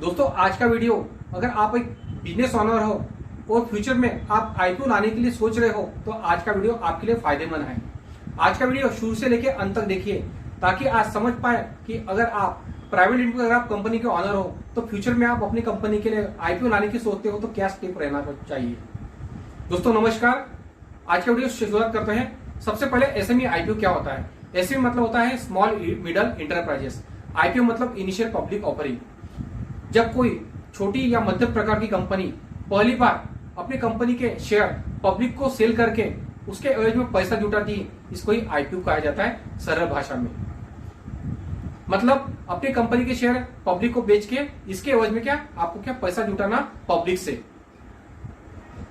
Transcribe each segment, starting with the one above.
दोस्तों आज का वीडियो, अगर आप एक बिजनेस ओनर हो और फ्यूचर में आप आईपीओ लाने के लिए सोच रहे हो तो आज का वीडियो आपके लिए फायदेमंद है। आज का वीडियो शुरू से लेकर अंत तक देखिए ताकि आज समझ पाए कि अगर आप प्राइवेट लिमिटेड अगर आप कंपनी के ओनर हो तो फ्यूचर में आप अपनी कंपनी के लिए आईपीओ लाने की सोचते हो तो क्या स्टेप रहना चाहिए। दोस्तों नमस्कार, आज का वीडियो शुरुआत करते हैं। सबसे पहले एसएमई आईपीओ क्या होता है। एसएमई मतलब होता है स्मॉल मिडल इंटरप्राइजेस। आईपीओ मतलब इनिशियल पब्लिक ऑफरिंग। जब कोई छोटी या मध्यम प्रकार की कंपनी पहली बार अपनी कंपनी के शेयर पब्लिक को सेल करके उसके एवज में पैसा जुटाती है, इसको ही आईपीओ कहा जाता है सरल भाषा में। मतलब अपनी कंपनी के शेयर पब्लिक को बेच के इसके एवज में क्या आपको क्या पैसा जुटाना पब्लिक से।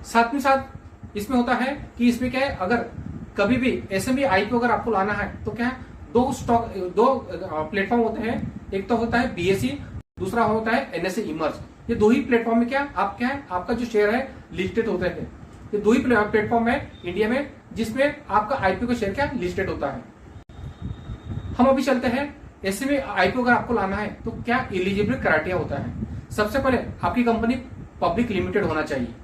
साथ में साथ इसमें होता है कि इसमें क्या है, अगर कभी भी एसएमई आईपीओ अगर आपको लाना है तो क्या है, दो प्लेटफॉर्म होते हैं। एक तो होता है बीएसई, दूसरा होता है एनएसई इमर्ज। ये दो ही प्लेटफॉर्म में क्या आप क्या है आपका जो शेयर है लिस्टेड होते हैं। ये दो ही प्लेटफॉर्म है इंडिया में जिसमें आपका आईपीओ का शेयर क्या लिस्टेड होता है। हम अभी चलते हैं एसएमई आईपीओ अगर आपको लाना है तो क्या एलिजिबिलिटी क्राइटेरिया होता है। सबसे पहले आपकी कंपनी पब्लिक लिमिटेड होना चाहिए।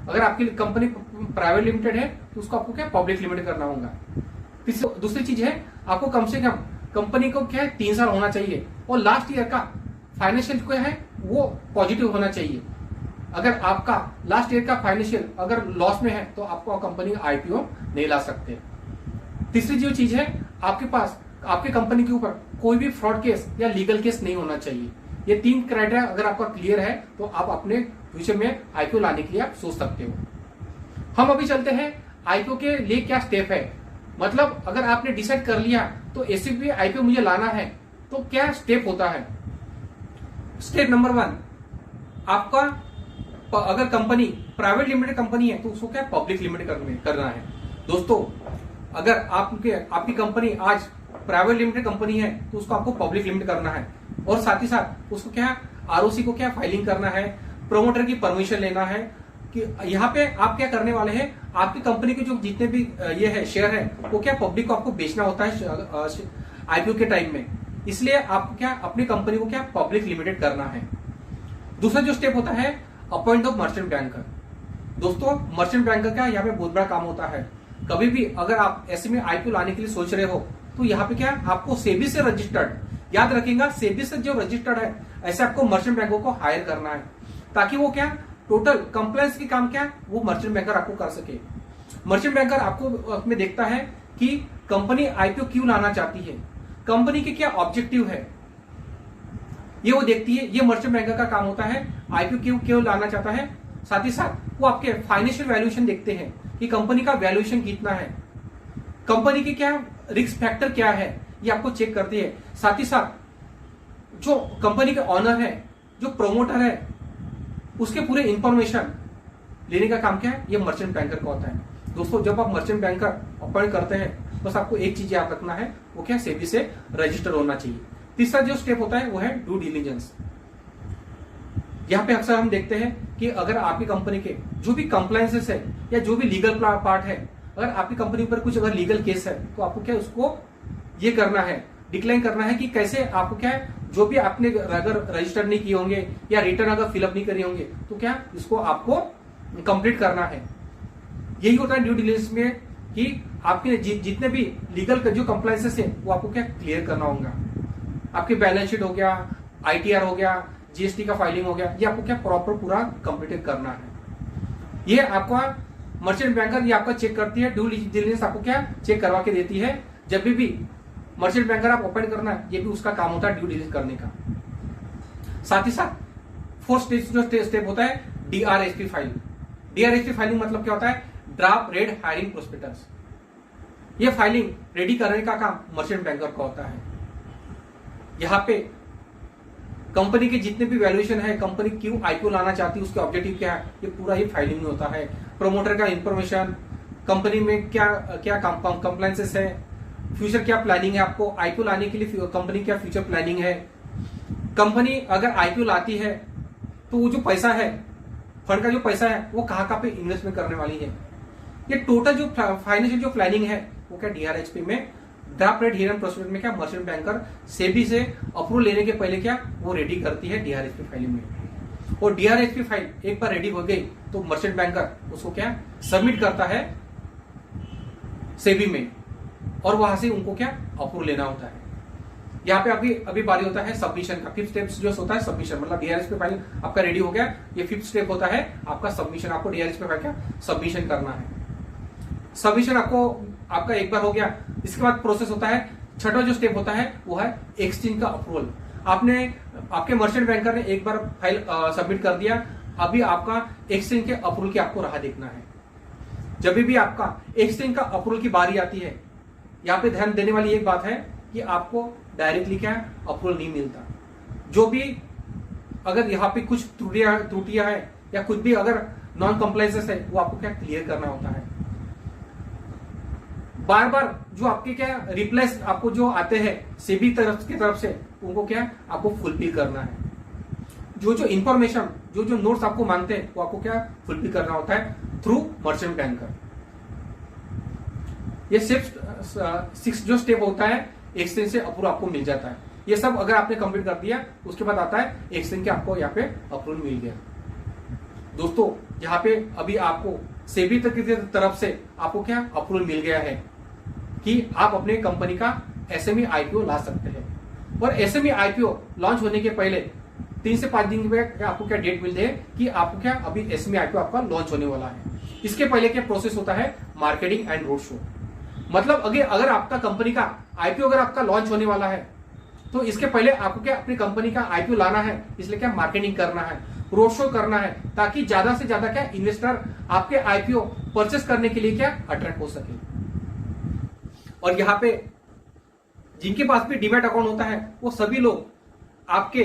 अगर आपकी कंपनी प्राइवेट लिमिटेड है तो उसको आपको क्या पब्लिक लिमिटेड करना होगा। दूसरी चीज है, आपको कम से कम कंपनी को क्या है 3 साल होना चाहिए और लास्ट ईयर का फाइनेंशियल क्या है वो पॉजिटिव होना चाहिए। अगर आपका लास्ट ईयर का फाइनेंशियल अगर लॉस में है तो आपको कंपनी आईपीओ नहीं ला सकते। तीसरी जो चीज है, आपके पास आपके कंपनी के ऊपर कोई भी फ्रॉड केस या लीगल केस नहीं होना चाहिए। ये 3 क्राइटेरिया अगर आपका क्लियर है तो आप अपने फ्यूचर में आईपीओ लाने के लिए आप सोच सकते हो। हम अभी चलते हैं आईपीओ के लिए क्या स्टेप है। मतलब अगर आपने डिसाइड कर लिया तो एसएमई आईपीओ मुझे लाना है तो क्या स्टेप होता है। स्टेप नंबर 1, आपका अगर कंपनी प्राइवेट लिमिटेड कंपनी है तो उसको क्या पब्लिक लिमिटेड करना है। दोस्तों अगर आपकी कंपनी आज प्राइवेट लिमिटेड कंपनी है तो उसको आपको पब्लिक लिमिटेड करना है और साथ ही साथ उसको क्या आरओसी को क्या फाइलिंग करना है, प्रोमोटर की परमिशन लेना है कि यहाँ पे आप क्या करने वाले हैं। आपकी कंपनी के जो जितने भी ये है शेयर है वो क्या पब्लिक को आपको बेचना होता है आईपीओ के टाइम में, इसलिए आपको क्या अपनी कंपनी को क्या पब्लिक लिमिटेड करना है। दूसरा जो स्टेप होता है अपॉइंट ऑफ मर्चेंट बैंकर। दोस्तों मर्चेंट बैंकर का यहाँ पे बहुत बड़ा काम होता है। कभी भी अगर आप एसएमई आईपीओ लाने के लिए सोच रहे हो तो यहाँ पे क्या आपको सेबी से रजिस्टर्ड, याद रखिएगा सेबी से जो रजिस्टर्ड है ऐसे आपको मर्चेंट बैंकों को हायर करना है ताकि वो क्या टोटल कंप्लायंस की काम क्या वो मर्चेंट बैंकर आपको कर सके। मर्चेंट बैंकर आपको में देखता है कि कंपनी आईपीओ क्यों लाना चाहती है, कंपनी के क्या ऑब्जेक्टिव है, ये वो देखती है। ये मर्चेंट बैंकर का काम होता है आईपीओ क्यों लाना चाहता है। साथ ही साथ वो आपके फाइनेंशियल वैल्यूएशन देखते हैं कि कंपनी का वैल्यूएशन कितना है, कंपनी के क्या रिस्क फैक्टर क्या है, ये आपको चेक करती है। साथ ही साथ जो कंपनी के ऑनर है, जो प्रोमोटर है, उसके पूरे इंफॉर्मेशन लेने का काम क्या है ये मर्चेंट बैंकर का होता है। दोस्तों जब आप मर्चेंट बैंकर अपॉइंट करते हैं बस आपको एक चीज याद रखना है, वो क्या सेबी से रजिस्टर होना चाहिए। तीसरा जो स्टेप होता है वो है ड्यू डिलिजेंस। यहाँ पे अक्सर हम देखते हैं कि अगर आपकी कंपनी के जो भी कंप्लायंसेस है या जो भी लीगल पार्ट है, अगर आपकी कंपनी पर कुछ अगर लीगल केस है तो आपको क्या उसको ये करना है, डिक्लाइन करना है कि कैसे आपको क्या है जो भी आपने अगर रजिस्टर नहीं किए होंगे या रिटर्न अगर फिलअप नहीं करे होंगे तो क्या इसको आपको कंप्लीट करना है। यही होता है ड्यू डिलिजेंस में कि आपके जितने भी लीगल जो कंप्लायंसेस है वो आपको क्या क्लियर करना होगा। आपकी बैलेंस शीट हो गया, आईटीआर हो गया, जीएसटी का फाइलिंग हो गया, ये आपको क्या प्रॉपर पूरा कंप्लीट करना है। ये आपका मर्चेंट बैंकर ये आपका चेक करती है, ड्यू डिलिजेंस आपको क्या चेक करवा के देती है। जब भी मर्चेंट बैंकर आप ओपन करना है ये भी उसका काम होता है ड्यू डिलिजेंस करने का। साथ ही साथ फोर्थ स्टेप होता है डीआरएसपी फाइलिंग। डीआरएसपी फाइलिंग मतलब क्या होता है, ड्राफ्ट रेड हायरिंग प्रोस्पेक्टस। ये फाइलिंग रेडी करने का काम मर्चेंट बैंकर का होता है। यहाँ पे कंपनी के जितने भी वैल्यूएशन है, कंपनी क्यों आईपीओ लाना चाहती है, उसके ऑब्जेक्टिव क्या है, ये पूरा ही फाइलिंग में होता है। प्रोमोटर का इंफॉर्मेशन, कंपनी में क्या क्या कंप्लायंसेस है, फ्यूचर क्या प्लानिंग है, आपको आईपीओ लाने के लिए कंपनी क्या फ्यूचर प्लानिंग है। कंपनी अगर आईपीओ लाती है तो वो जो पैसा है, फंड का जो पैसा है वो कहाँ पे इन्वेस्टमेंट करने वाली है। ये टोटल जो फाइनेंशियल जो प्लानिंग है वो क्या डीआरएचपी में ड्राफ्ट रेट हियरिंग प्रोस्पेक्टस में क्या मर्चेंट बैंकर सेबी से अप्रूवल लेने के पहले क्या वो रेडी करती है डीआरएसपी फाइलिंग में, और डीआरएसपी फाइल एक बार रेडी हो गई तो मर्चेंट बैंकर उसको क्या सबमिट करता है सेबी में, और वहां से उनको क्या अप्रूवल लेना होता है। यहाँ पे अभी बारी होता है सबमिशन का। फिफ्थ स्टेप जो होता है सबमिशन, मतलब डीआरएसपी फाइल आपका रेडी हो गया, ये फिफ्थ स्टेप होता है आपका सबमिशन। आपको डीआरएसपी फाइल क्या सबमिशन करना है। सबमिशन आपका एक बार हो गया, इसके बाद प्रोसेस होता है, छठा जो स्टेप होता है वो है एक्सचेंज का अप्रूवल। आपके मर्चेंट बैंकर ने एक बार फाइल सबमिट कर दिया, अभी आपका एक्सचेंज के अप्रूवल की आपको राह देखना है। जब भी आपका एक्सचेंज का अप्रूवल की बारी आती है, यहाँ पे ध्यान देने वाली एक बात है कि आपको डायरेक्टली क्या अप्रूवल नहीं मिलता। जो भी अगर यहाँ पे कुछ त्रुटियां है या कुछ भी अगर नॉन कंप्लायंसेस है वो आपको क्या क्लियर करना होता है। बार बार जो आपके क्या रिप्लेस आपको जो आते हैं सेबी की तरफ से उनको क्या आपको फुलफिल करना है। जो इंफॉर्मेशन जो नोट्स आपको मांगते हैं वो आपको क्या फुलफिल करना होता है थ्रू मर्चेंट बैंकर। ये सिक्स जो स्टेप होता है एक्सचेंज से अप्रूवल आपको मिल जाता है। ये सब अगर आपने कंप्लीट कर दिया उसके बाद आता है एक्सचेंज के आपको यहाँ पे अप्रूवल मिल गया। दोस्तों यहाँ पे अभी आपको सेबी तक की तरफ से आपको क्या अप्रूवल मिल गया है कि आप अपने कंपनी का एसएमई आईपीओ ला सकते हैं। और एसएमई आईपीओ लॉन्च होने के पहले 3 से 5 दिन में आपको क्या डेट मिलती है कि आपको क्या अभी एसएमई आईपीओ आपका लॉन्च होने वाला है। इसके पहले क्या प्रोसेस होता है मार्केटिंग एंड रोड शो। मतलब अगर आपका कंपनी का आईपीओ अगर आपका लॉन्च होने वाला है तो इसके पहले आपको क्या अपनी कंपनी का आईपीओ लाना है, इसलिए क्या मार्केटिंग करना है, रोड शो करना है, ताकि ज्यादा से ज्यादा क्या इन्वेस्टर आपके आईपीओ परचेस करने के लिए क्या अट्रैक्ट हो सके। और यहाँ पे जिनके पास भी डीमैट अकाउंट होता है वो सभी लोग आपके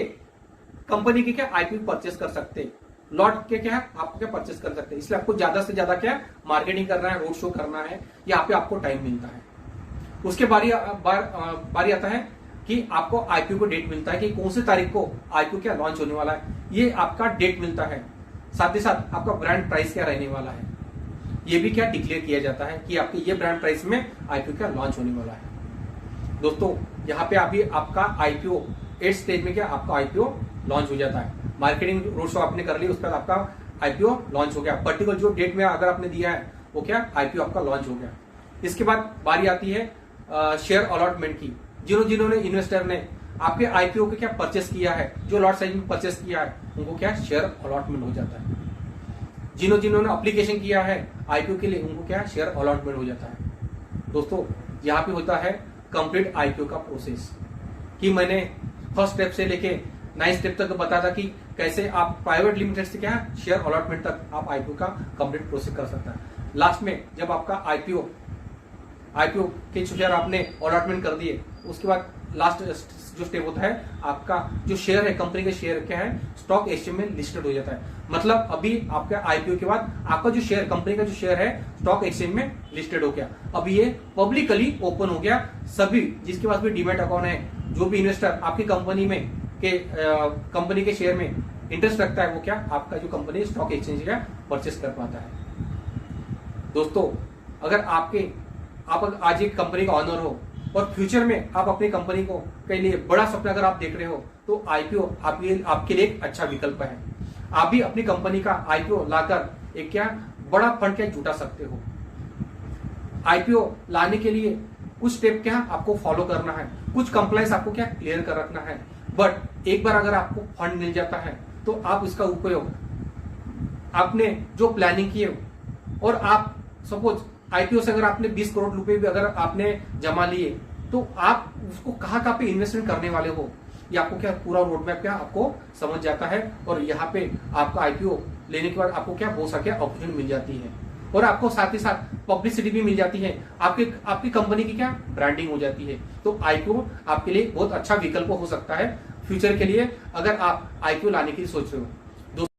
कंपनी के क्या आईपीओ परचेस कर सकते हैं, लॉट के क्या आपको क्या परचेस कर सकते हैं। इसलिए आपको ज्यादा से ज्यादा क्या मार्केटिंग करना है, रोड शो करना है, यहाँ पे आपको टाइम मिलता है। उसके बारी आता है कि आपको आईपीओ को डेट मिलता है कि कौन सी तारीख को आईपीओ क्या लॉन्च होने वाला है, ये आपका डेट मिलता है। साथ ही साथ आपका ब्रांड प्राइस क्या रहने वाला है ये भी क्या डिक्लेयर किया जाता है कि आपके ये ब्रांड प्राइस में आईपीओ क्या लॉन्च होने वाला है। दोस्तों यहाँ पे अभी आपका आईपीओ 8 स्टेज में क्या आपका आईपीओ लॉन्च हो जाता है। मार्केटिंग रोड शो आपने कर ली, उसके बाद आपका आईपीओ लॉन्च हो गया। पर्टिकुलर जो डेट में अगर आपने दिया है वो क्या आईपीओ आपका लॉन्च हो गया। इसके बाद बारी आती है शेयर अलॉटमेंट की। जिन्होंने इन्वेस्टर ने आपके आईपीओ को क्या परचेस किया है, जो लॉट साइज में परचेस किया है उनको क्या शेयर अलॉटमेंट हो जाता है। जिन्होंने एप्लीकेशन किया है आईपीओ के लिए उनको क्या शेयर अलॉटमेंट हो जाता है। दोस्तों यहाँ पे होता है कंप्लीट आईपीओ का प्रोसेस कि मैंने फर्स्ट स्टेप से लेके 9 स्टेप तक बताया था कि कैसे आप प्राइवेट लिमिटेड से क्या शेयर अलॉटमेंट तक आप आईपीओ का कंप्लीट प्रोसेस कर सकता है। लास्ट में जब आपका आईपीओ के शेयर आपने अलॉटमेंट कर दिए, उसके बाद लास्ट जो स्टेप होता है आपका जो शेयर है कंपनी के शेयर क्या है स्टॉक एक्सचेंज में लिस्टेड हो जाता है। मतलब अभी आपका आईपीओ के बाद आपका जो शेयर कंपनी का जो शेयर है स्टॉक एक्सचेंज में लिस्टेड हो गया। अभी ये पब्लिकली ओपन हो गया। सभी जिसके पास भी डीमैट अकाउंट है, जो भी इन्वेस्टर आपकी कंपनी में कंपनी के शेयर में इंटरेस्ट रखता है वो क्या आपका जो कंपनी स्टॉक एक्सचेंज का परचेस कर पाता है। दोस्तों अगर आप आज एक कंपनी का ऑनर हो और फ्यूचर में आप अपनी कंपनी को के लिए बड़ा सपना अगर आप देख रहे हो तो आईपीओ आपके लिए एक अच्छा विकल्प है। आप भी अपनी कंपनी का आईपीओ लाकर एक क्या बड़ा फंड क्या जुटा सकते हो। आईपीओ लाने के लिए कुछ स्टेप क्या आपको फॉलो करना है, कुछ कंप्लायंस आपको क्या क्लियर कर रखना है। बट एक बार अगर आपको फंड मिल जाता है तो आप इसका उपयोग आपने जो प्लानिंग की है और आप सपोज आईपीओ से अगर आपने 20 करोड़ रुपए भी अगर आपने जमा लिए तो आप उसको कहाँ पे इन्वेस्टमेंट करने वाले हो ये आपको क्या पूरा रोड मैप क्या आपको समझ जाता है। और यहाँ पे आपका आईपीओ लेने के बाद आपको क्या बहुत सारी अपॉर्चुनिटी मिल जाती है और आपको साथ ही साथ पब्लिसिटी भी मिल जाती है, आपकी कंपनी की क्या ब्रांडिंग हो जाती है। तो आईपीओ आपके लिए बहुत अच्छा विकल्प हो सकता है फ्यूचर के लिए अगर आप आईपीओ लाने की सोच रहे हो।